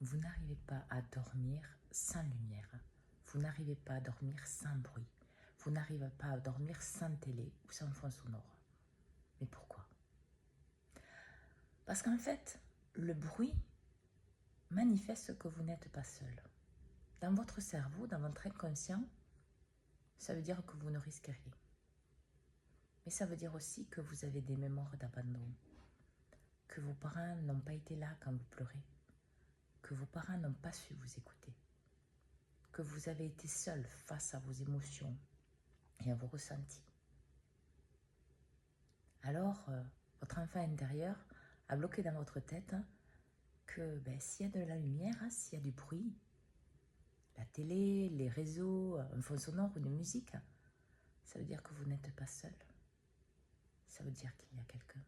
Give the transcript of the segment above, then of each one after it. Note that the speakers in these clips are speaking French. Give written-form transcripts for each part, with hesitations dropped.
vous n'arrivez pas à dormir sans lumière. Vous n'arrivez pas à dormir sans bruit. Vous n'arrivez pas à dormir sans télé ou sans fond sonore. Mais pourquoi? Parce qu'en fait, le bruit manifeste que vous n'êtes pas seul. Dans votre cerveau, dans votre inconscient, ça veut dire que vous ne risquez rien. Mais ça veut dire aussi que vous avez des mémoires d'abandon, que vos parents n'ont pas été là quand vous pleurez, que vos parents n'ont pas su vous écouter, que vous avez été seul face à vos émotions et à vos ressentis. Alors, votre enfant intérieur a bloqué dans votre tête que s'il y a de la lumière, s'il y a du bruit, la télé, les réseaux, un fond sonore ou une musique, ça veut dire que vous n'êtes pas seul. Ça veut dire qu'il y a quelqu'un.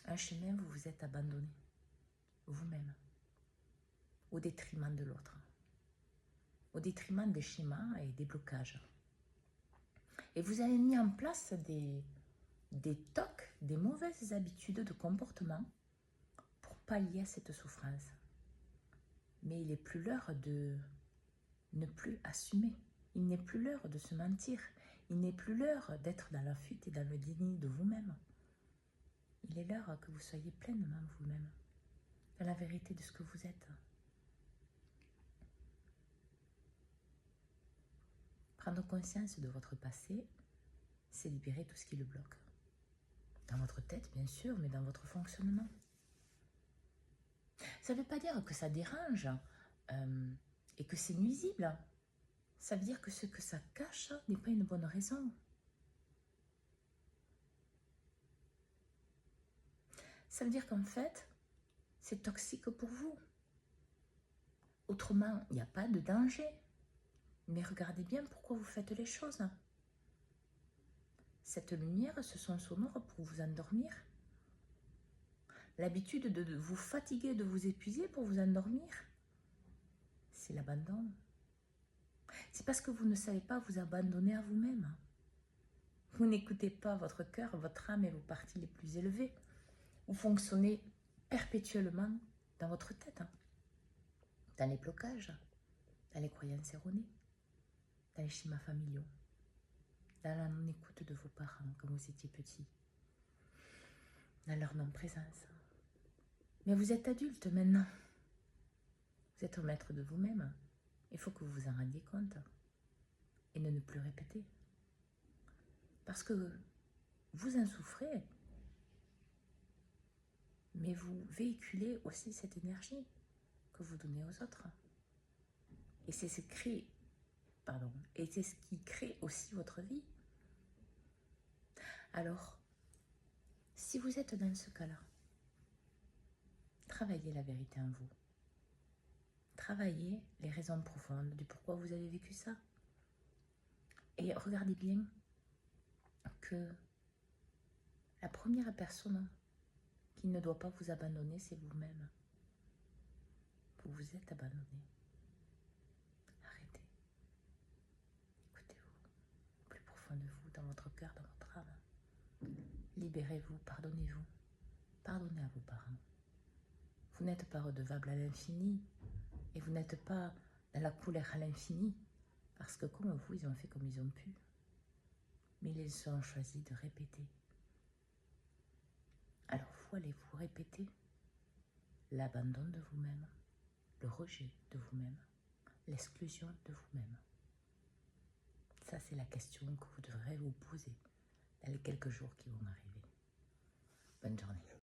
Un chemin, vous vous êtes abandonné, vous-même, au détriment de l'autre, au détriment des schémas et des blocages. Et vous avez mis en place des tocs, des mauvaises habitudes de comportement pour pallier à cette souffrance. Mais il n'est plus l'heure de ne plus assumer. Il n'est plus l'heure de se mentir. Il n'est plus l'heure d'être dans la fuite et dans le déni de vous-même. Il est l'heure que vous soyez pleinement vous-même, dans la vérité de ce que vous êtes. Prendre conscience de votre passé, c'est libérer tout ce qui le bloque. Dans votre tête, bien sûr, mais dans votre fonctionnement. Ça ne veut pas dire que ça dérange et que c'est nuisible. Ça veut dire que ce que ça cache n'est pas une bonne raison. Ça veut dire qu'en fait, c'est toxique pour vous. Autrement, il n'y a pas de danger. Mais regardez bien pourquoi vous faites les choses. Cette lumière, ce son sonore pour vous endormir. L'habitude de vous fatiguer, de vous épuiser pour vous endormir, c'est l'abandon. C'est parce que vous ne savez pas vous abandonner à vous-même. Vous n'écoutez pas votre cœur, votre âme et vos parties les plus élevées. Vous fonctionnez perpétuellement dans votre tête, dans les blocages, dans les croyances erronées, dans les schémas familiaux, dans la non-écoute de vos parents quand vous étiez petit, dans leur non-présence. Mais vous êtes adulte maintenant. Vous êtes maître de vous-même. Il faut que vous vous en rendiez compte et ne plus répéter. Parce que vous en souffrez, mais vous véhiculez aussi cette énergie que vous donnez aux autres. Et c'est ce qui crée aussi votre vie. Alors, si vous êtes dans ce cas-là, travaillez la vérité en vous. Travaillez les raisons profondes du pourquoi vous avez vécu ça. Et regardez bien que la première personne qui ne doit pas vous abandonner, c'est vous-même. Vous vous êtes abandonné. Arrêtez. Écoutez-vous au plus profond de vous, dans votre cœur, dans votre âme. Libérez-vous, pardonnez-vous. Pardonnez à vos parents. Vous n'êtes pas redevable à l'infini et vous n'êtes pas dans la colère à l'infini parce que comme vous, ils ont fait comme ils ont pu. Mais ils ont choisi de répéter. Alors vous allez vous répéter l'abandon de vous-même, le rejet de vous-même, l'exclusion de vous-même. Ça, c'est la question que vous devrez vous poser dans les quelques jours qui vont arriver. Bonne journée.